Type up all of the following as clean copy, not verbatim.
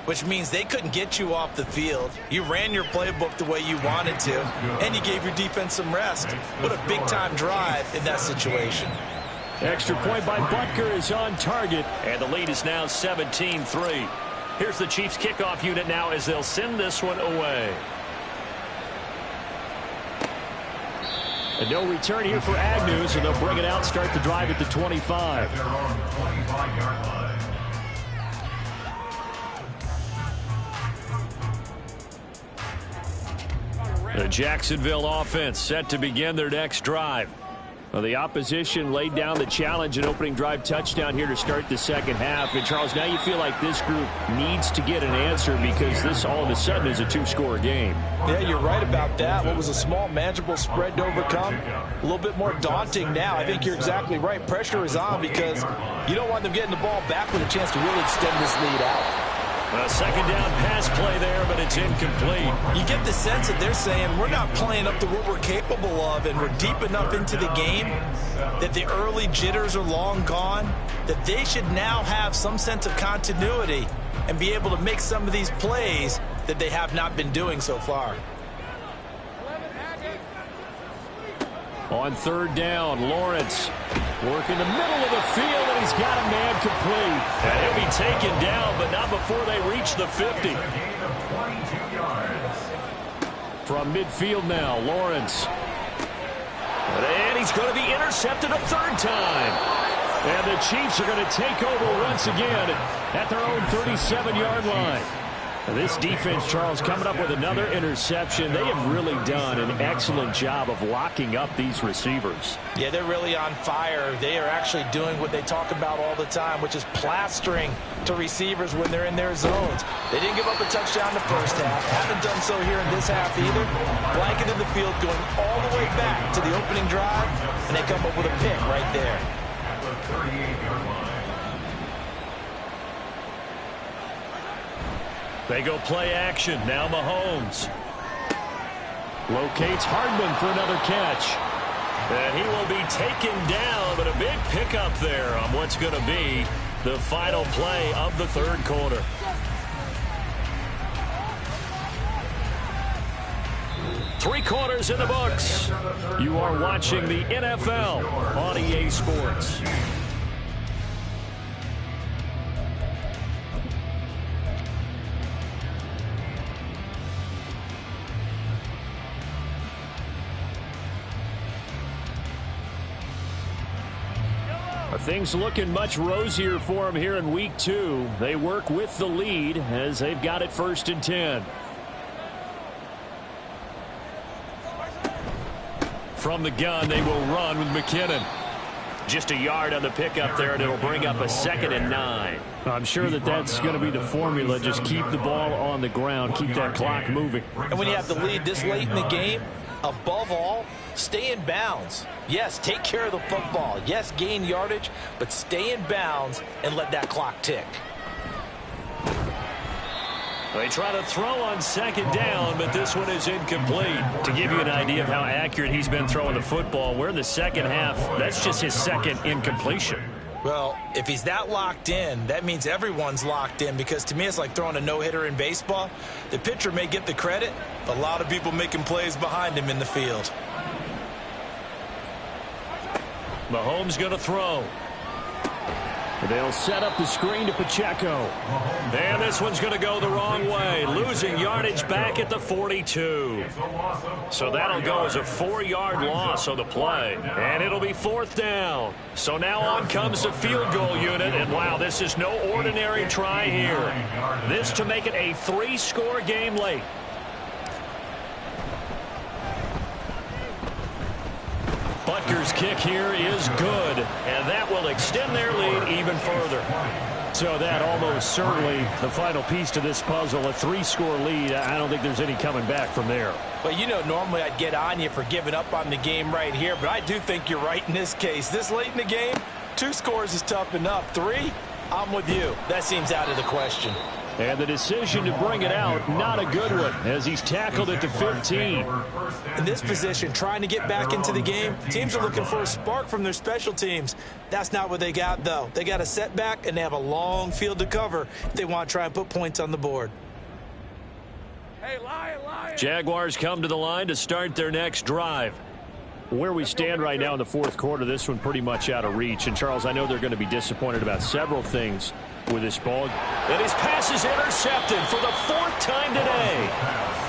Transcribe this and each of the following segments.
which means they couldn't get you off the field. You ran your playbook the way you wanted to, and you gave your defense some rest. What a big-time drive in that situation. Extra point by Butker is on target, and the lead is now 17-3. Here's the Chiefs kickoff unit now as they'll send this one away. And no return here for Agnew, so they'll bring it out, start the drive at the 25. The Jacksonville offense set to begin their next drive. Well, the opposition laid down the challenge and opening drive touchdown here to start the second half. And, Charles, now you feel like this group needs to get an answer because this all of a sudden is a two-score game. Yeah, you're right about that. What was a small, manageable spread to overcome, a little bit more daunting now. I think you're exactly right. Pressure is on because you don't want them getting the ball back with a chance to really extend this lead out. A second down pass play there, but it's incomplete. You get the sense that they're saying we're not playing up to what we're capable of, and we're deep enough into the game that the early jitters are long gone, that they should now have some sense of continuity and be able to make some of these plays that they have not been doing so far. On third down, Lawrence working the middle of the field, and he's got a man complete. And he'll be taken down, but not before they reach the 50. From midfield now, Lawrence. And he's going to be intercepted a third time. And the Chiefs are going to take over once again at their own 37-yard line. This defense, Charles, coming up with another interception. They have really done an excellent job of locking up these receivers. Yeah, they're really on fire. They are actually doing what they talk about all the time, which is plastering to receivers when they're in their zones. They didn't give up a touchdown in the first half. Haven't done so here in this half either. Blanketed the field going all the way back to the opening drive, and they come up with a pick right there. At the 38-yard line. They go play action. Now Mahomes locates Hardman for another catch. And he will be taken down, but a big pickup there on what's going to be the final play of the third quarter. Three quarters in the books. You are watching the NFL on EA Sports. Things looking much rosier for them here in week 2. They work with the lead as they've got it 1st and 10. From the gun, they will run with McKinnon. Just a yard on the pickup there, and it'll bring up a 2nd and 9. I'm sure that that's going to be the formula. Just keep the ball on the ground, keep that clock moving. And when you have the lead this late in the game, above all, stay in bounds. Yes, take care of the football. Yes, gain yardage, but stay in bounds and let that clock tick. They try to throw on 2nd down, but this one is incomplete. To give you an idea of how accurate he's been throwing the football, we're in the second half. That's just his 2nd incompletion. Well, if he's that locked in, that means everyone's locked in, because to me it's like throwing a no-hitter in baseball. The pitcher may get the credit, but a lot of people making plays behind him in the field. Mahomes going to throw. They'll set up the screen to Pacheco. And this one's going to go the wrong way. Losing yardage back at the 42. So that'll go as a 4-yard loss on the play. And it'll be 4th down. So now on comes the field goal unit. And wow, this is no ordinary try here. This to make it a 3-score game late. Butker's kick here is good, and that will extend their lead even further. So that almost certainly the final piece to this puzzle, a 3-score lead. I don't think there's any coming back from there. Well, you know, normally I'd get on you for giving up on the game right here, but I do think you're right in this case. This late in the game, 2 scores is tough enough. 3, I'm with you. That seems out of the question. And the decision to bring it out, not a good one, as he's tackled it to 15. In this position, trying to get back into the game, teams are looking for a spark from their special teams. That's not what they got, though. They got a setback, and they have a long field to cover if they want to try and put points on the board. Hey, Lion. Jaguars come to the line to start their next drive. Where we stand right now in the fourth quarter, this one pretty much out of reach. And, Charles, I know they're going to be disappointed about several things with this ball. And his pass is intercepted for the fourth time today.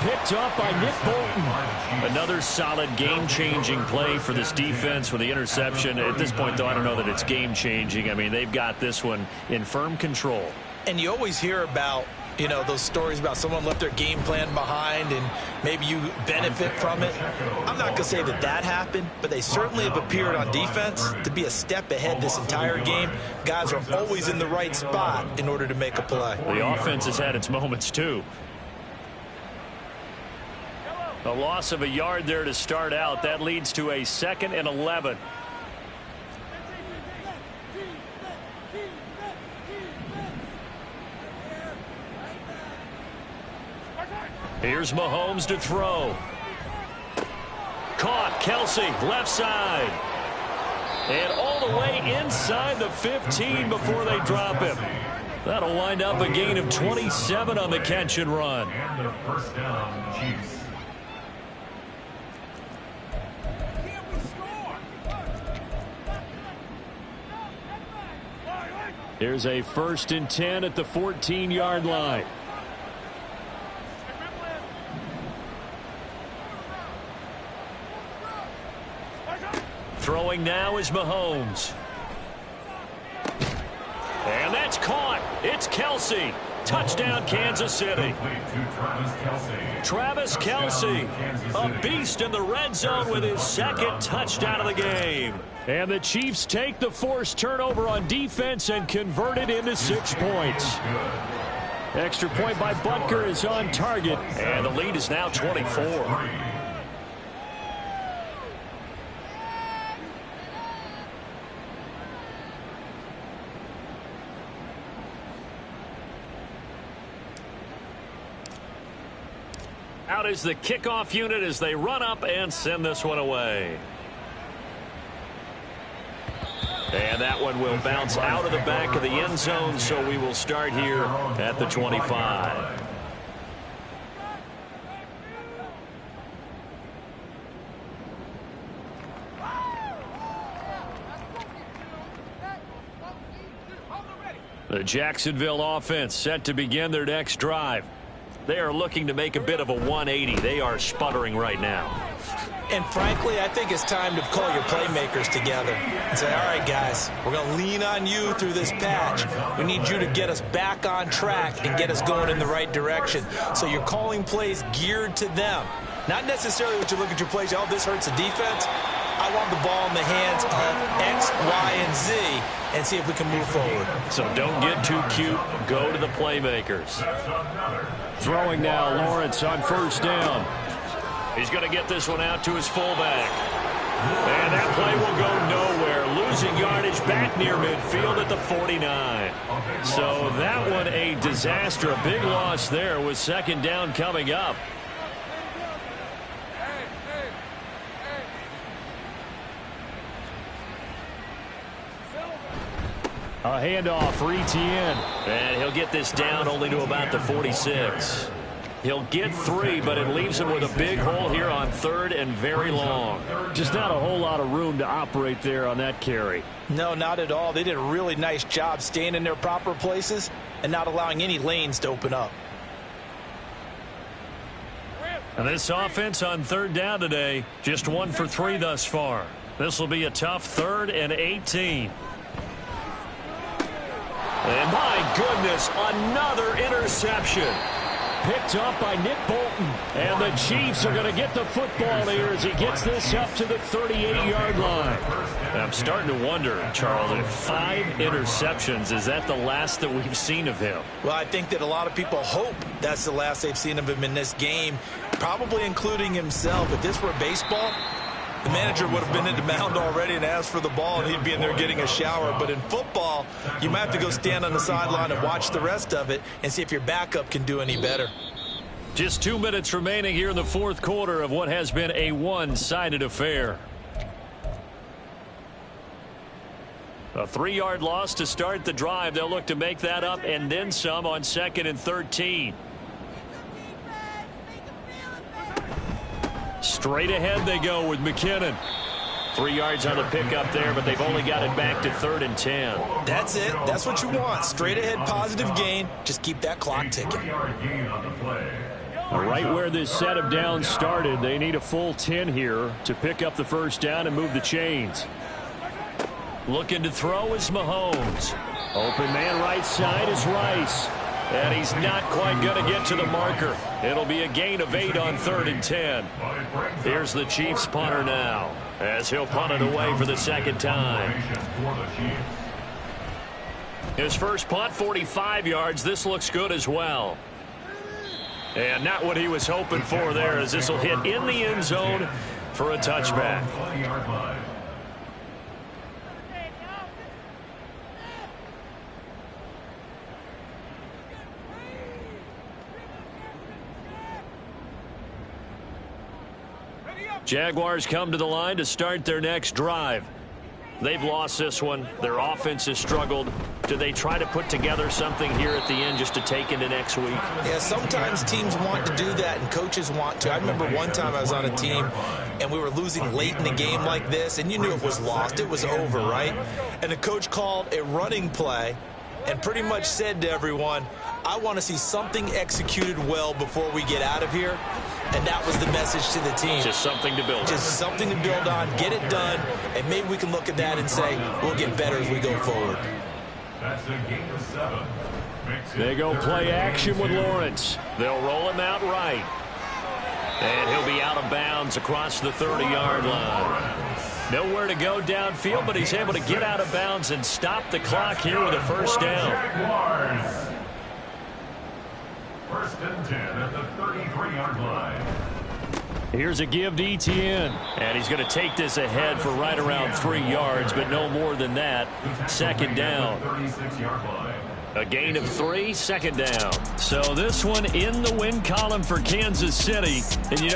Picked up by Nick Bolton. Another solid game-changing play for this defense with the interception. At this point, though, I don't know that it's game-changing. I mean, they've got this one in firm control. And you always hear about, you know, those stories about someone left their game plan behind and maybe you benefit from it. I'm not going to say that that happened, but they certainly have appeared on defense to be a step ahead this entire game. Guys are always in the right spot in order to make a play. The offense has had its moments, too. A loss of a yard there to start out. That leads to a 2nd and 11. Here's Mahomes to throw. Caught. Kelce, left side. And all the way inside the 15 before they drop him. That'll wind up a gain of 27 on the catch and run. And the first down, Chiefs. Here's a 1st and 10 at the 14-yard line. Throwing now is Mahomes. And that's caught. It's Kelce. Touchdown, Kansas City. Travis Kelce, a beast in the red zone with his 2nd touchdown of the game. And the Chiefs take the forced turnover on defense and convert it into 6 points. Extra point by Butker is on target. And the lead is now 24. Out is the kickoff unit as they run up and send this one away. And that one will bounce out of the back of the end zone, so we will start here at the 25. The Jacksonville offense set to begin their next drive. They are looking to make a bit of a 180. They are sputtering right now. And frankly, I think it's time to call your playmakers together and say, all right, guys, we're going to lean on you through this patch. We need you to get us back on track and get us going in the right direction. So you're calling plays geared to them. Not necessarily what you look at your plays, oh, this hurts the defense. I want the ball in the hands of X, Y, and Z and see if we can move forward. So don't get too cute. Go to the playmakers. Throwing now, Lawrence on 1st down. He's going to get this one out to his fullback. And that play will go nowhere. Losing yardage back near midfield at the 49. So that one a disaster. A big loss there with 2nd down coming up. A handoff for Etienne. And he'll get this down only to about the 46. He'll get 3, but it leaves him with a big hole here on 3rd and very long. Just not a whole lot of room to operate there on that carry. No, not at all. They did a really nice job staying in their proper places and not allowing any lanes to open up. And this offense on 3rd down today, just 1 for 3 thus far. This will be a tough 3rd and 18. And my goodness, another interception. Picked up by Nick Bolton. And the Chiefs are going to get the football here as he gets this up to the 38-yard line. And I'm starting to wonder, Charles, if 5 interceptions, is that the last that we've seen of him? Well, I think that a lot of people hope that's the last they've seen of him in this game, probably including himself. If this were baseball, the manager would have been at the mound already and asked for the ball, and he'd be in there getting a shower. But in football, you might have to go stand on the sideline and watch the rest of it and see if your backup can do any better. Just 2 minutes remaining here in the fourth quarter of what has been a one-sided affair. A 3-yard loss to start the drive. They'll look to make that up and then some on 2nd and 13. Straight ahead they go with McKinnon. 3 yards on the pickup there, but they've only got it back to 3rd and 10. That's it. That's what you want. Straight ahead positive gain. Just keep that clock ticking. Right where this set of downs started, they need a full 10 here to pick up the first down and move the chains. Looking to throw is Mahomes. Open man right side is Rice. And he's not quite going to get to the marker. It'll be a gain of 8 on 3rd and 10. Here's the Chiefs punter now, as he'll punt it away for the second time. His first punt, 45 yards. This looks good as well. And not what he was hoping for there, as this will hit in the end zone for a touchback. Jaguars come to the line to start their next drive. They've lost this one. Their offense has struggled. Do they try to put together something here at the end just to take into next week? Yeah, sometimes teams want to do that and coaches want to. I remember one time I was on a team and we were losing late in the game like this, and you knew it was lost. It was over, right? And the coach called a running play and pretty much said to everyone, I want to see something executed well before we get out of here. And that was the message to the team. Just something to build on. Just something to build on, get it done, and maybe we can look at that and say, we'll get better as we go forward. That's a gain of 7. They go play action with Lawrence. They'll roll him out right. And he'll be out of bounds across the 30-yard line. Nowhere to go downfield, but he's able to get out of bounds and stop the clock here with a first down. First and 10 at the 33-yard line. Here's a give to Etienne. And he's going to take this ahead for right around 3 yards, but no more than that. Second down. 36-yard line. A gain of 3, second down. So this one in the win column for Kansas City. And you know,